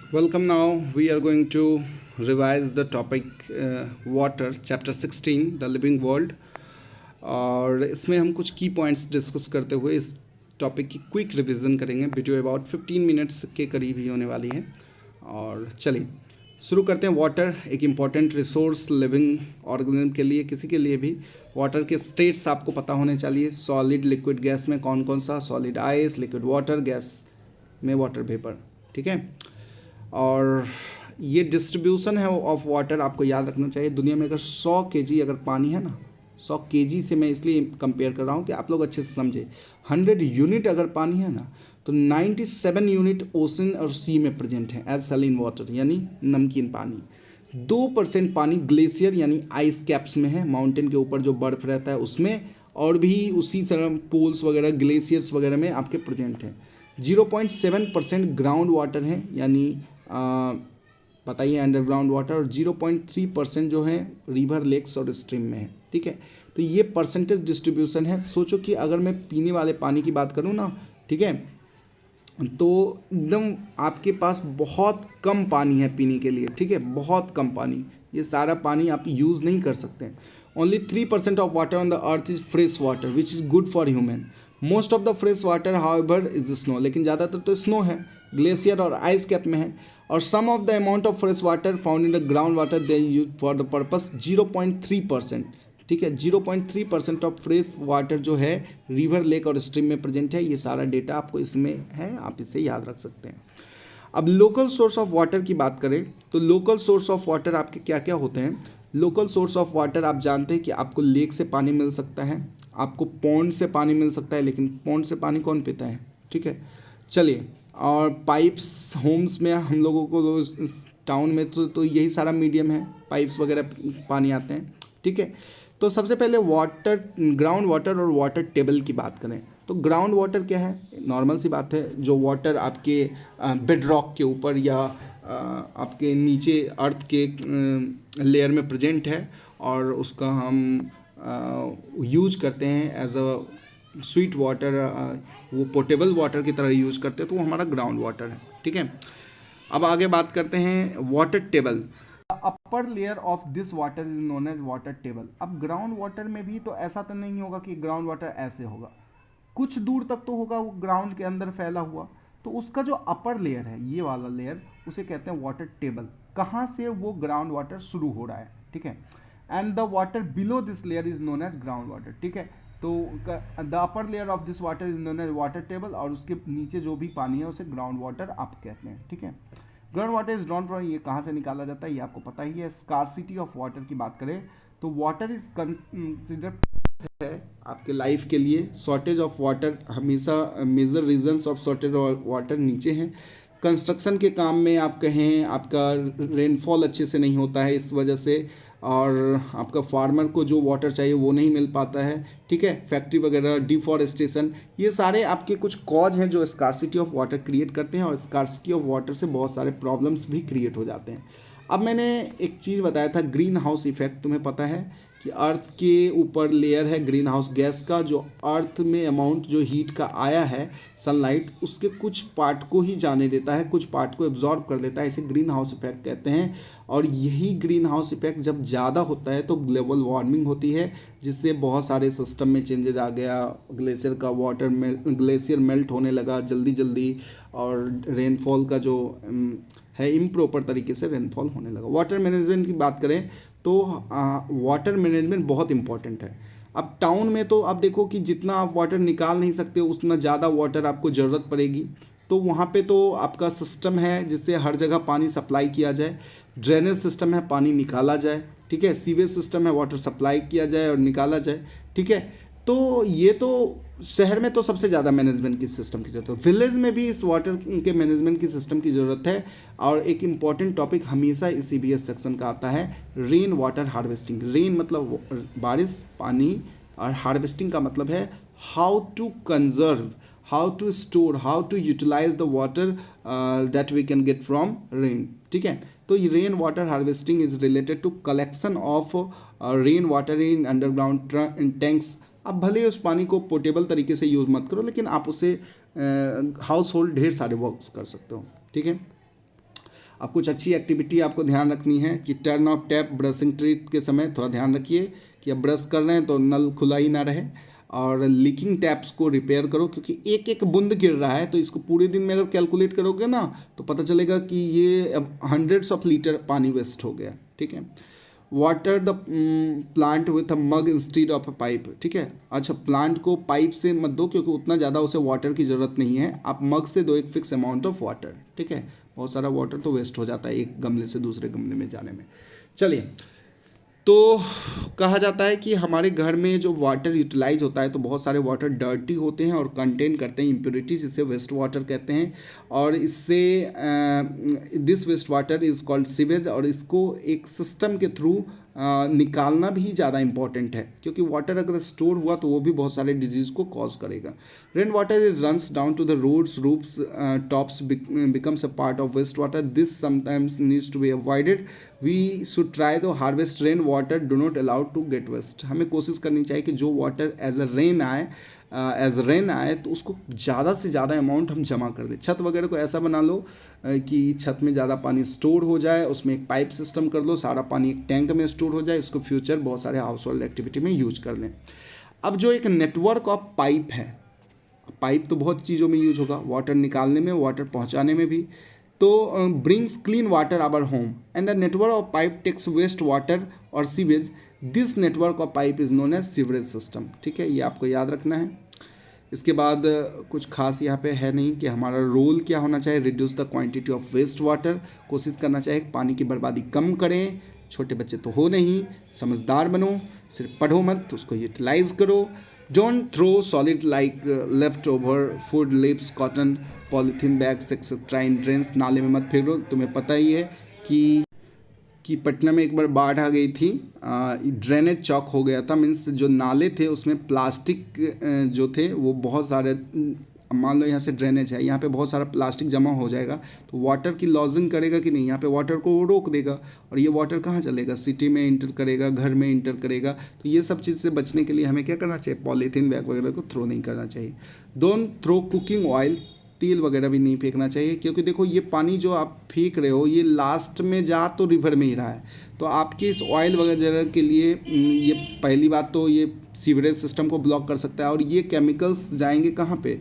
Welcome. Now we are going to revise the topic water, chapter 16, the living world. और इसमें हम कुछ की पॉइंट्स डिस्कस करते हुए इस टॉपिक की क्विक रिवीजन करेंगे। वीडियो अबाउट 15 मिनट्स के करीब ही होने वाली है। और चलिए शुरू करते हैं। वाटर एक इम्पॉर्टेंट रिसोर्स लिविंग ऑर्गेनिज्म के लिए, किसी के लिए भी। वाटर के स्टेट्स आपको पता होने चाहिए। सॉलिड, लिक्विड, गैस में कौन कौन सा, solid ice, liquid water, gas में वाटर वेपर, ठीक है। और ये डिस्ट्रीब्यूशन है ऑफ वाटर, आपको याद रखना चाहिए। दुनिया में अगर 100 केजी अगर पानी है ना, 100 केजी से मैं इसलिए कंपेयर कर रहा हूँ कि आप लोग अच्छे से समझे। 100 यूनिट अगर पानी है ना, तो 97 यूनिट ओशन और सी में प्रेजेंट है एज सैलिन वाटर, यानी नमकीन पानी। 2% पानी ग्लेशियर यानी आइस कैप्स में है, माउंटेन के ऊपर जो बर्फ रहता है उसमें, और भी उसी तरह पोल्स वगैरह, ग्लेशियर्स वगैरह में आपके प्रेजेंट है। 0.7% ग्राउंड वाटर है, यानी पता ही है अंडरग्राउंड वाटर। और 0.3% जो है रिवर, लेक्स और स्ट्रीम में है, ठीक है। तो ये परसेंटेज डिस्ट्रीब्यूशन है। सोचो कि अगर मैं पीने वाले पानी की बात करूँ ना, ठीक है, तो एकदम आपके पास बहुत कम पानी है पीने के लिए, ठीक है, बहुत कम पानी। ये सारा पानी आप यूज़ नहीं कर सकते। Only 3% of water on the earth is fresh water which is good for human. Most of the fresh water however is snow, लेकिन ज़्यादातर तो स्नो है, ग्लेशियर और आइस कैप में है। और sum of the amount of fresh water found in the ground water they use for the purpose 0.3%, ठीक है। 0.3% ऑफ फ्रेश वाटर जो है रिवर, लेक और स्ट्रीम में प्रेजेंट है। ये सारा डेटा आपको इसमें है, आप इसे याद रख सकते हैं। अब लोकल सोर्स ऑफ वाटर की बात करें तो लोकल सोर्स ऑफ वाटर आपके क्या क्या होते हैं। लोकल सोर्स ऑफ वाटर आप जानते हैं कि आपको लेक से पानी मिल सकता है, आपको पॉन्ड से पानी मिल सकता है, लेकिन पॉन्ड से पानी कौन पीता है, ठीक है। चलिए, और पाइप्स होम्स में हम लोगों को टाउन में तो यही सारा मीडियम है, पाइप्स वगैरह पानी आते हैं, ठीक है। तो सबसे पहले वाटर, ग्राउंड वाटर और वाटर टेबल की बात करें तो ग्राउंड वाटर क्या है, नॉर्मल सी बात है, जो वाटर आपके बेड रॉक के ऊपर या आपके नीचे अर्थ के लेयर में प्रेजेंट है, और उसका हम यूज करते हैं एज अ स्वीट वाटर, वो पोर्टेबल वाटर की तरह यूज करते हैं, तो वो हमारा ग्राउंड वाटर है, ठीक है। अब आगे बात करते हैं water table. Upper layer of this water is known as water table. अब ग्राउंड वाटर में भी तो ऐसा तो नहीं होगा कि ग्राउंड वाटर ऐसे होगा, कुछ दूर तक तो होगा वो ग्राउंड के अंदर फैला हुआ। तो उसका जो अपर लेयर है, ये वाला लेयर, उसे कहते हैं वाटर टेबल। कहाँ से वो ग्राउंड वाटर शुरू हो रहा है, ठीक है। And the water below this layer is known as ground water, ठीक है। तो the upper layer of this water is known as water table, और उसके नीचे जो भी पानी है उसे ग्राउंड वाटर आप कहते हैं, ठीक है। Ground water is drawn from, ये कहाँ से निकाला जाता है ये आपको पता ही है। स्कार्सिटी ऑफ वाटर की बात करें तो वाटर इज कंसिडर है आपके लाइफ के लिए। शॉर्टेज ऑफ वाटर हमेशा, major reasons of shortage of water नीचे हैं। कंस्ट्रक्शन के काम में आप कहें, आपका रेनफॉल अच्छे से नहीं होता है इस वजह से, और आपका फार्मर को जो वाटर चाहिए वो नहीं मिल पाता है, ठीक है। फैक्ट्री वगैरह, डिफॉरेस्टेशन, ये सारे आपके कुछ कॉज हैं जो स्कार्सिटी ऑफ वाटर क्रिएट करते हैं, और स्कार्सिटी ऑफ वाटर से बहुत सारे प्रॉब्लम्स भी क्रिएट हो जाते हैं। अब मैंने एक चीज़ बताया था, ग्रीन हाउस इफेक्ट, तुम्हें पता है कि अर्थ के ऊपर लेयर है ग्रीन हाउस गैस का, जो अर्थ में अमाउंट जो हीट का आया है सनलाइट, उसके कुछ पार्ट को ही जाने देता है, कुछ पार्ट को एब्जॉर्ब कर लेता है, इसे ग्रीन हाउस इफेक्ट कहते हैं। और यही ग्रीन हाउस इफेक्ट जब ज़्यादा होता है तो ग्लोबल वार्मिंग होती है, जिससे बहुत सारे सिस्टम में चेंजेस आ गया। ग्लेशियर का वाटर में, ग्लेशियर मेल्ट होने लगा जल्दी जल्दी, और रेनफॉल का जो है इम्प्रॉपर तरीके से रेनफॉल होने लगा। वाटर मैनेजमेंट की बात करें तो वाटर मैनेजमेंट बहुत इंपॉर्टेंट है। अब टाउन में तो आप देखो कि जितना आप वाटर निकाल नहीं सकते उतना ज़्यादा वाटर आपको ज़रूरत पड़ेगी, तो वहाँ पे तो आपका सिस्टम है जिससे हर जगह पानी सप्लाई किया जाए। ड्रेनेज सिस्टम है, पानी निकाला जाए, ठीक है। सीवेज सिस्टम है, वाटर सप्लाई किया जाए और निकाला जाए, ठीक है। तो ये तो शहर में तो सबसे ज़्यादा मैनेजमेंट की सिस्टम की ज़रूरत है, विलेज में भी इस वाटर के मैनेजमेंट की सिस्टम की ज़रूरत है। और एक इम्पॉर्टेंट टॉपिक हमेशा इस CBS सेक्शन का आता है, रेन वाटर हार्वेस्टिंग। रेन मतलब बारिश, पानी, और हार्वेस्टिंग का मतलब है how to conserve, how to store, how to utilise the water that we can get from rain, ठीक है। तो ये rain water harvesting is related to collection of rain water in underground tanks. आप भले उस पानी को पोर्टेबल तरीके से यूज़ मत करो, लेकिन आप उसे हाउस होल्ड ढेर सारे वर्क्स कर सकते हो, ठीक है। अब कुछ अच्छी एक्टिविटी आपको ध्यान रखनी है कि turn off tap brushing treat के समय थोड़ा ध्यान रखिए कि अब ब्रश कर रहे हैं तो नल खुला ही ना रहे, और लीकिंग टैप्स को रिपेयर करो, क्योंकि एक एक बूंद गिर रहा है तो इसको पूरे दिन में अगर कैलकुलेट करोगे ना तो पता चलेगा कि ये अब हंड्रेड्स ऑफ लीटर पानी वेस्ट हो गया। ठीक है। Water the plant with a mug instead of a pipe. ठीक है। अच्छा, प्लांट को पाइप से मत दो क्योंकि उतना ज़्यादा उसे वाटर की ज़रूरत नहीं है, आप मग से दो एक फिक्स अमाउंट ऑफ वाटर। ठीक है। बहुत सारा वाटर तो वेस्ट हो जाता है एक गमले से दूसरे गमले में जाने में। चलिए, तो कहा जाता है कि हमारे घर में जो वाटर यूटिलाइज होता है तो बहुत सारे वाटर डर्टी होते हैं और कंटेन करते हैं इम्प्योरिटीज, इसे वेस्ट वाटर कहते हैं। और इससे this waste water is called sewage, और इसको एक सिस्टम के थ्रू निकालना भी ज़्यादा इंपॉर्टेंट है, क्योंकि वाटर अगर स्टोर हुआ तो वो भी बहुत सारे डिजीज़ को कॉज करेगा। Rain water is runs down to the roads, roofs, tops becomes a part of wastewater. This sometimes needs to be avoided. We should try to harvest rain water, do not allow to get waste. हमें कोशिश करनी चाहिए कि जो water as a rain आए तो उसको ज़्यादा से ज़्यादा अमाउंट हम जमा कर दें। छत वगैरह को ऐसा बना लो कि छत में ज़्यादा पानी स्टोर हो जाए, उसमें एक पाइप सिस्टम कर लो, सारा पानी एक टैंक में स्टोर हो जाए, इसको फ्यूचर बहुत सारे हाउस होल्ड एक्टिविटी में यूज कर लें। अब जो एक नेटवर्क ऑफ पाइप है, पाइप तो बहुत चीज़ों में यूज होगा, वाटर निकालने में, वाटर पहुंचाने में भी, तो brings clean water our home and the network of pipe takes waste water और sewage. This network of pipe is known as sewerage system. ठीक है, ये आपको याद रखना है। इसके बाद कुछ खास यहाँ पे है नहीं कि हमारा रोल क्या होना चाहिए। Reduce the quantity of waste water, कोशिश करना चाहिए पानी की बर्बादी कम करें। छोटे बच्चे तो हो नहीं, समझदार बनो, सिर्फ पढ़ो मत, उसको यूटिलाइज करो। Don't throw solid like left over food, lips, cotton, polythene bags etcetera in drains. नाले में मत फेंको। तुम्हें पता ही है कि पटना में एक बार बाढ़ आ गई थी, ड्रेनेज चौक हो गया था, मीन्स जो नाले थे उसमें प्लास्टिक जो थे वो बहुत सारे, मान लो यहाँ से ड्रेनेज है, यहाँ पे बहुत सारा प्लास्टिक जमा हो जाएगा तो वाटर की लॉजिंग करेगा कि नहीं, यहाँ पे वाटर को रोक देगा, और ये वाटर कहाँ चलेगा, सिटी में इंटर करेगा, घर में इंटर करेगा। तो ये सब चीज़ से बचने के लिए हमें क्या करना चाहिए, पॉलीथीन बैग वगैरह को थ्रो नहीं करना चाहिए। डोंट थ्रो कुकिंग ऑयल, तेल वगैरह भी नहीं फेंकना चाहिए, क्योंकि देखो ये पानी जो आप फेंक रहे हो ये लास्ट में जा तो रिवर में ही रहा है, तो आपके इस ऑयल वगैरह के लिए ये पहली बात तो ये सीवरेज सिस्टम को ब्लॉक कर सकता है, और ये केमिकल्स जाएंगे कहाँ पे,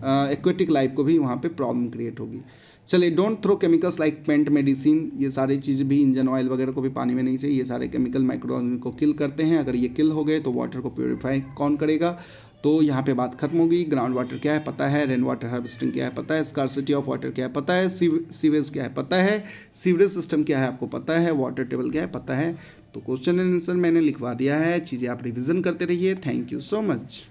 एक्वेटिक लाइफ को भी वहाँ पे प्रॉब्लम क्रिएट होगी। चलिए, don't throw chemicals like paint, medicine, ये सारी चीज़ भी, इंजन ऑयल वगैरह को भी पानी में नहीं चाहिए। ये सारे केमिकल माइक्रो ऑर्गेनिज्म को किल करते हैं। अगर ये किल हो गए तो वाटर को प्योरीफाई कौन करेगा। तो यहाँ पे बात खत्म होगी। ग्राउंड वाटर क्या है पता है, रेन वाटर हार्वेस्टिंग क्या है पता है, स्कार्सिटी ऑफ वाटर क्या है पता है, सीवेज क्या है पता है, सीवरेज सिस्टम क्या है आपको पता है, वाटर टेबल क्या है पता है। तो क्वेश्चन एंड आंसर मैंने लिखवा दिया है, चीज़ें आप रिविज़न करते रहिए। Thank you so much.